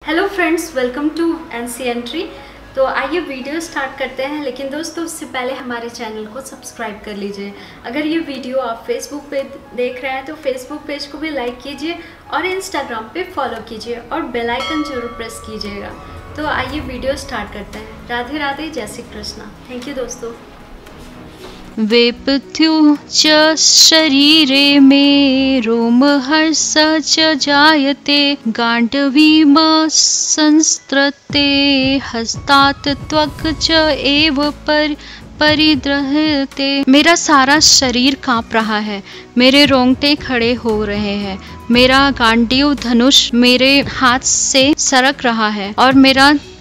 Hello friends, welcome to NC entry. तो आइए video start करते हैं, लेकिन दोस्तों उससे पहले हमारे चैनल को सब्सक्राइब कर लीजिए। अगर ये वीडियो आप फेसबुक पे देख रहे हैं तो फेसबुक पेज को भी लाइक कीजिए और इंस्टाग्राम पे फॉलो कीजिए और बेल आइकन जरूर प्रेस कीजिएगा। तो आइए वीडियो स्टार्ट करते हैं। राधे राधे, जय श्री कृष्णा। थैंक यू दोस्तों। वेपथ्यु च शरीरे मे रोमहर्ष च जायते गाण्डवीम संस्त्रते हस्तात् त्वक् च एव परिदृह्यते। मेरा सारा शरीर कांप रहा है, मेरे रोंगटे खड़े हो रहे हैं, मेरा गांडीव धनुष मेरे हाथ से सरक रहा है और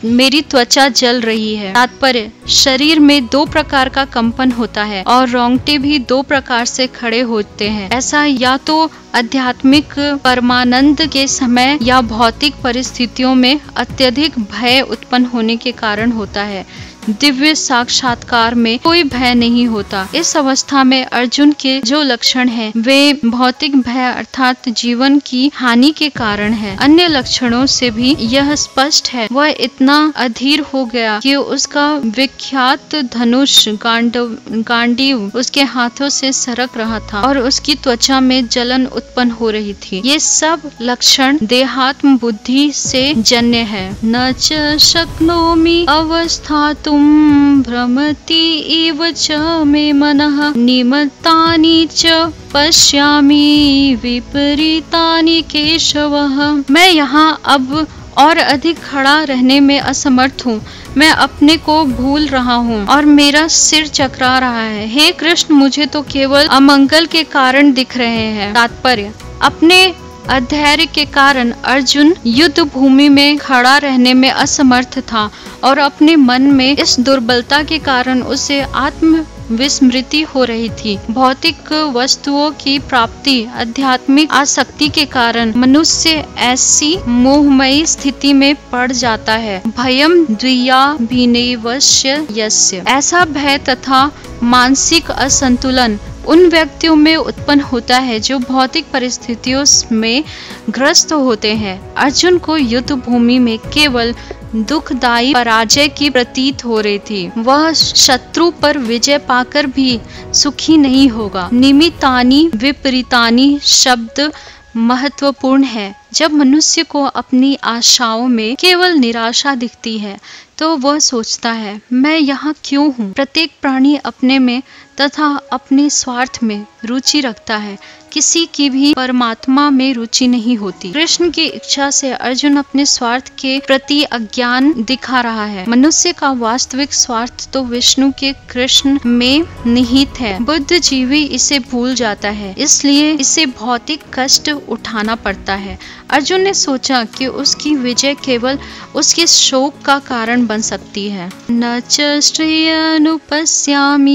मेरी त्वचा जल रही है। तात्पर्य, शरीर में दो प्रकार का कंपन होता है और रोंगटे भी दो प्रकार से खड़े होते हैं। ऐसा या तो आध्यात्मिक परमानंद के समय या भौतिक परिस्थितियों में अत्यधिक भय उत्पन्न होने के कारण होता है। दिव्य साक्षात्कार में कोई भय नहीं होता। इस अवस्था में अर्जुन के जो लक्षण हैं, वे भौतिक भय अर्थात जीवन की हानि के कारण है। अन्य लक्षणों से भी यह स्पष्ट है, वह इतना अधीर हो गया कि उसका विख्यात धनुष गांडीव उसके हाथों से सरक रहा था और उसकी त्वचा में जलन उत्पन्न हो रही थी। ये सब लक्षण देहात्म बुद्धि से जन्य है। न च शक्नोमि अवस्थातुं भ्रमति इव च मे मनः निमित्तानि च पश्यामि विपरीतानि केशवः। मैं यहाँ अब और अधिक खड़ा रहने में असमर्थ हूँ। मैं अपने को भूल रहा हूँ और मेरा सिर चकरा रहा है। हे कृष्ण, मुझे तो केवल अमंगल के कारण दिख रहे हैं। तात्पर्य, अपने अधैर्य के कारण अर्जुन युद्ध भूमि में खड़ा रहने में असमर्थ था और अपने मन में इस दुर्बलता के कारण उसे आत्म विस्मृति हो रही थी। भौतिक वस्तुओं की प्राप्ति, आध्यात्मिक आसक्ति के कारण मनुष्य ऐसी मोहमयी स्थिति में पड़ जाता है। भयम द्वियाभिनिवस्य यस्य। ऐसा भय तथा मानसिक असंतुलन उन व्यक्तियों में उत्पन्न होता है जो भौतिक परिस्थितियों में ग्रस्त होते हैं। अर्जुन को युद्ध भूमि में केवल दुखदायी पराजय की प्रतीत हो रही थी। वह शत्रु पर विजय पाकर भी सुखी नहीं होगा। निमित्तानि विपरीतानि शब्द महत्वपूर्ण है। जब मनुष्य को अपनी आशाओं में केवल निराशा दिखती है तो वह सोचता है, मैं यहाँ क्यों हूँ। प्रत्येक प्राणी अपने में तथा अपने स्वार्थ में रुचि रखता है, किसी की भी परमात्मा में रुचि नहीं होती। कृष्ण की इच्छा से अर्जुन अपने स्वार्थ के प्रति अज्ञान दिखा रहा है। मनुष्य का वास्तविक स्वार्थ तो विष्णु के कृष्ण में निहित है। बुद्ध जीवी इसे भूल जाता है, इसलिए इसे भौतिक कष्ट उठाना पड़ता है। अर्जुन ने सोचा कि उसकी विजय केवल उसके शोक का कारण बन सकती है। न च श्रेयनुपश्यामि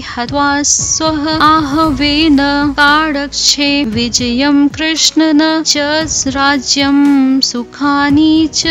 हत्वा स्वः आहवेन ताडक्षे विजयम कृष्ण न च राज्यम सुखानि च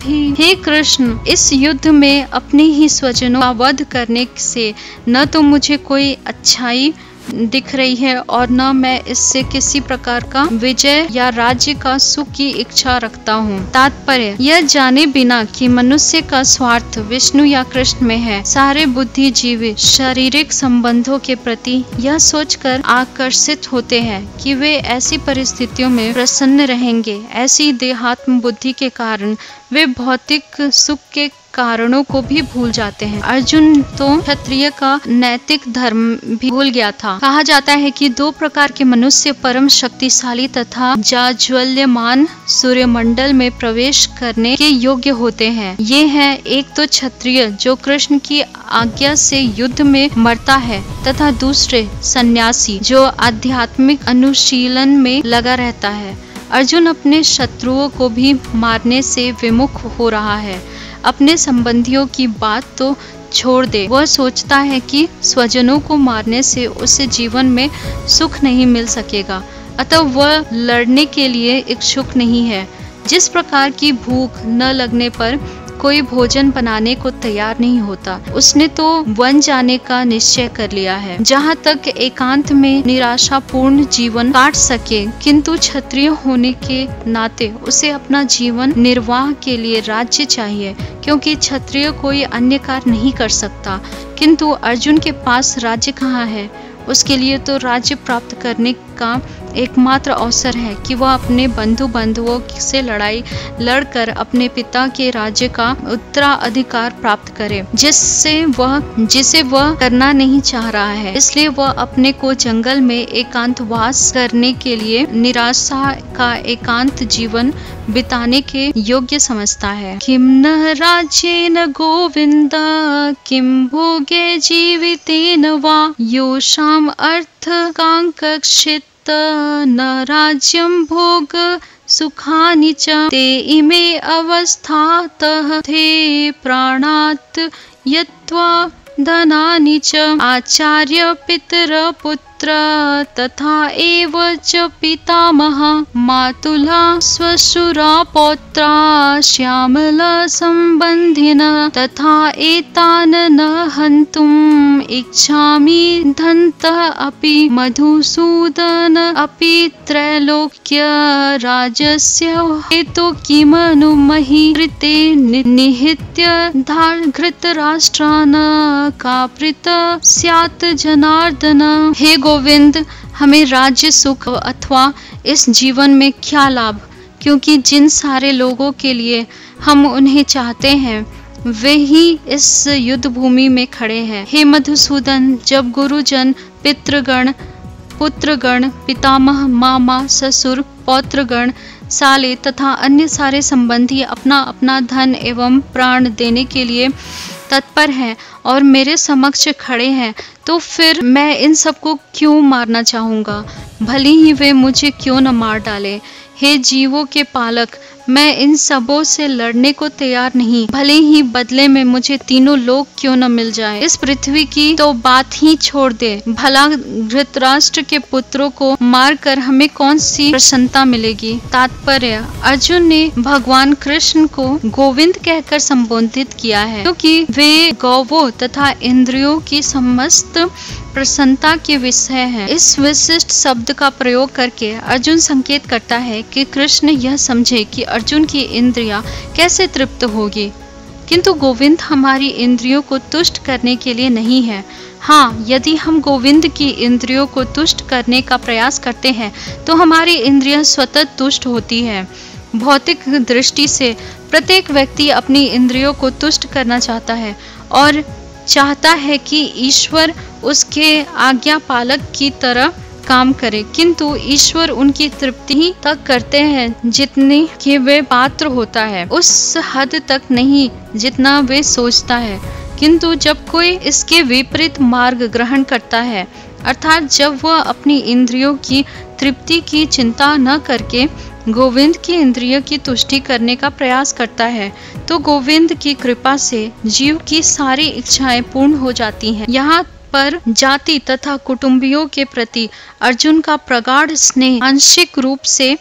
भी। हे कृष्ण, इस युद्ध में अपने ही स्वजनों का वध करने से न तो मुझे कोई अच्छाई दिख रही है और न मैं इससे किसी प्रकार का विजय या राज्य का सुख की इच्छा रखता हूँ। तात्पर्य, यह जाने बिना कि मनुष्य का स्वार्थ विष्णु या कृष्ण में है, सारे बुद्धिजीवी शारीरिक संबंधों के प्रति यह सोचकर आकर्षित होते हैं कि वे ऐसी परिस्थितियों में प्रसन्न रहेंगे। ऐसी देहात्म बुद्धि के कारण वे भौतिक सुख के कारणों को भी भूल जाते हैं। अर्जुन तो क्षत्रिय का नैतिक धर्म भी भूल गया था। कहा जाता है कि दो प्रकार के मनुष्य परम शक्तिशाली तथा जाज्वल्यमान सूर्यमंडल में प्रवेश करने के योग्य होते हैं। ये हैं, एक तो क्षत्रिय जो कृष्ण की आज्ञा से युद्ध में मरता है तथा दूसरे सन्यासी जो आध्यात्मिक अनुशीलन में लगा रहता है। अर्जुन अपने शत्रुओं को भी मारने से विमुख हो रहा है। अपने संबंधियों की बात तो छोड़ दे, वह सोचता है कि स्वजनों को मारने से उसे जीवन में सुख नहीं मिल सकेगा, अतः वह लड़ने के लिए इच्छुक नहीं है। जिस प्रकार की भूख न लगने पर कोई भोजन बनाने को तैयार नहीं होता। उसने तो वन जाने का निश्चय कर लिया है, जहाँ तक एकांत में निराशापूर्ण जीवन काट सके। किंतु क्षत्रिय होने के नाते उसे अपना जीवन निर्वाह के लिए राज्य चाहिए, क्योंकि क्षत्रिय कोई अन्य कार्य नहीं कर सकता। किंतु अर्जुन के पास राज्य कहाँ है? उसके लिए तो राज्य प्राप्त करने का एकमात्र अवसर है कि वह अपने बंधुओं से लड़ाई लड़कर अपने पिता के राज्य का उत्तराधिकार प्राप्त करे, जिसे वह करना नहीं चाह रहा है। इसलिए वह अपने को जंगल में एकांतवास करने के लिए निराशा का एकांत जीवन बिताने के योग्य समझता है। किम न राज्येन गोविंद किम भोगे जीवितेन वा योषाम अर्थकांक्षित न राज्यं भोग सुखानि च ते इमे अवस्थातः ते प्राणात् यत्वा धनानि च आचार्य पितर पुत्र तथा एव च पितामह मातुला स्वशुरा पौत्रा श्यामला संबंधिनः तथा एतान् न हन्तुम् इच्छामि धन्तः अपि मधुसूदन अपि त्रैलोक्य राजस्य हेतु किमनु महि कृते निहित्य धृतराष्ट्रान् कापृत स्यात् जनार्दन। हे गोविंद, हमें राज्य सुख अथवा इस जीवन में क्या लाभ, क्योंकि जिन सारे लोगों के लिए हम उन्हें चाहते हैं वे ही इस युद्ध भूमि में खड़े हैं। हे मधुसूदन, जब गुरुजन, पितृगण, पुत्रगण, पितामह, मामा, ससुर, पौत्रगण, साले तथा अन्य सारे संबंधी अपना अपना धन एवं प्राण देने के लिए तत्पर हैं और मेरे समक्ष खड़े हैं, तो फिर मैं इन सबको क्यों मारना चाहूँगा? भले ही वे मुझे क्यों न मार डाले। हे जीवों के पालक, मैं इन सबों से लड़ने को तैयार नहीं, भले ही बदले में मुझे तीनों लोग क्यों न मिल जाए। इस पृथ्वी की तो बात ही छोड़ दे, भला धृतराष्ट्र के पुत्रों को मारकर हमें कौन सी प्रसन्नता मिलेगी। तात्पर्य, अर्जुन ने भगवान कृष्ण को गोविंद कहकर संबोधित किया है, क्योंकि वे गौवों तथा इंद्रियों की समस्त प्रसन्नता के विषय है। इस विशिष्ट शब्द का प्रयोग करके अर्जुन संकेत करता है कि कृष्ण यह समझे कि अर्जुन की इंद्रियां कैसे तृप्त होगी। किंतु गोविंद हमारी इंद्रियों को तुष्ट करने के लिए नहीं है। हाँ, यदि हम गोविंद की इंद्रियों को तुष्ट करने का प्रयास करते हैं तो हमारी इंद्रियां स्वतः तुष्ट होती है। भौतिक दृष्टि से प्रत्येक व्यक्ति अपनी इंद्रियों को तुष्ट करना चाहता है और चाहता है कि ईश्वर उसके आज्ञा पालक की तरह काम करे, किंतु ईश्वर उनकी तृप्ति ही तक करते हैं जितनी कि वे पात्र होता है, उस हद तक नहीं जितना वे सोचता है। किंतु जब कोई इसके विपरीत मार्ग ग्रहण करता है, अर्थात जब वह अपनी इंद्रियों की तृप्ति की चिंता न करके गोविंद की इंद्रिय की तुष्टि करने का प्रयास करता है, तो गोविंद की कृपा से जीव की सारी इच्छाएं पूर्ण हो जाती हैं। यहाँ पर जाति तथा कुटुंबियों के प्रति अर्जुन का प्रगाढ़ स्नेह आंशिक रूप से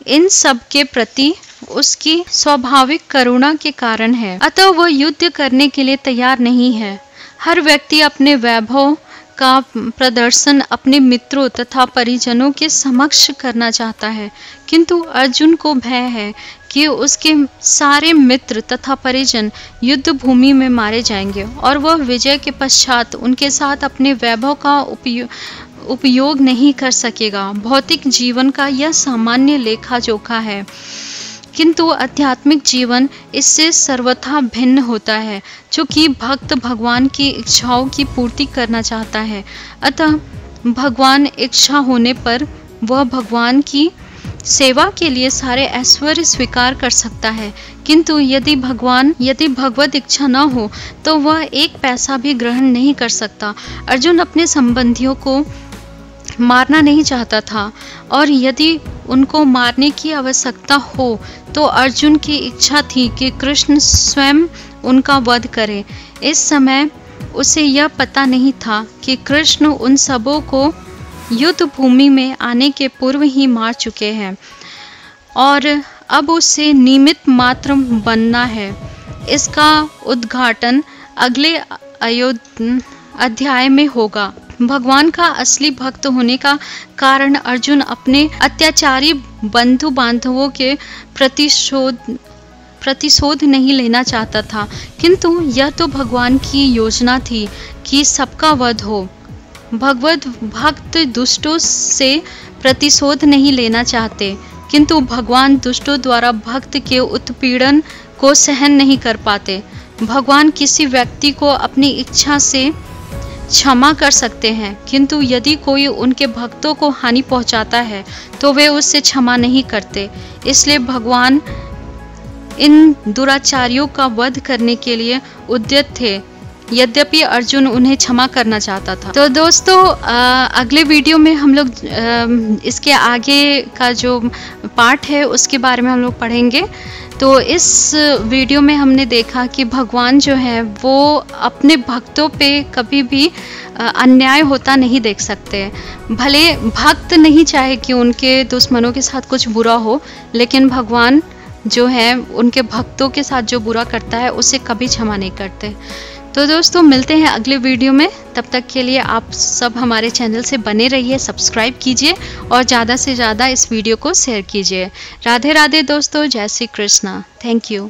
इन सब के प्रति उसकी स्वाभाविक करुणा के कारण है। अतः वह युद्ध करने के लिए तैयार नहीं है। हर व्यक्ति अपने वैभव का प्रदर्शन अपने मित्रों तथा परिजनों के समक्ष करना चाहता है, किंतु अर्जुन को भय है कि उसके सारे मित्र तथा परिजन युद्ध भूमि में मारे जाएंगे और वह विजय के पश्चात उनके साथ अपने वैभव का उपयोग नहीं कर सकेगा। भौतिक जीवन का यह सामान्य लेखा जोखा है, किंतु आध्यात्मिक जीवन इससे सर्वथा भिन्न होता है, चूँकि भक्त भगवान की इच्छाओं की पूर्ति करना चाहता है। अतः भगवान इच्छा होने पर वह भगवान की सेवा के लिए सारे ऐश्वर्य स्वीकार कर सकता है, किंतु यदि भगवत इच्छा न हो तो वह एक पैसा भी ग्रहण नहीं कर सकता। अर्जुन अपने संबंधियों को मारना नहीं चाहता था, और यदि उनको मारने की आवश्यकता हो तो अर्जुन की इच्छा थी कि कृष्ण स्वयं उनका वध करे। इस समय उसे यह पता नहीं था कि कृष्ण उन सबों को युद्ध भूमि में आने के पूर्व ही मार चुके हैं, और अब उसे निमित्त मात्र बनना है। इसका उद्घाटन अगले अध्याय में होगा। भगवान का असली भक्त होने का कारण अर्जुन अपने अत्याचारी बंधु बांधवों के प्रतिशोध नहीं लेना चाहता था, किंतु यह तो भगवान की योजना थी कि सबका वध हो। भगवत भक्त दुष्टों से प्रतिशोध नहीं लेना चाहते, किंतु भगवान दुष्टों द्वारा भक्त के उत्पीड़न को सहन नहीं कर पाते। भगवान किसी व्यक्ति को अपनी इच्छा से क्षमा कर सकते हैं, किंतु यदि कोई उनके भक्तों को हानि पहुंचाता है तो वे उससे क्षमा नहीं करते। इसलिए भगवान इन दुराचारियों का वध करने के लिए उद्यत थे, यद्यपि अर्जुन उन्हें क्षमा करना चाहता था। तो दोस्तों अगले वीडियो में हम लोग इसके आगे का जो पार्ट है उसके बारे में हम लोग पढ़ेंगे। तो इस वीडियो में हमने देखा कि भगवान जो है वो अपने भक्तों पे कभी भी अन्याय होता नहीं देख सकते। भले भक्त नहीं चाहे कि उनके दुश्मनों के साथ कुछ बुरा हो, लेकिन भगवान जो है उनके भक्तों के साथ जो बुरा करता है उसे कभी क्षमा नहीं करते। तो दोस्तों मिलते हैं अगले वीडियो में, तब तक के लिए आप सब हमारे चैनल से बने रहिए, सब्सक्राइब कीजिए और ज़्यादा से ज़्यादा इस वीडियो को शेयर कीजिए। राधे राधे दोस्तों, जय श्री कृष्णा, थैंक यू।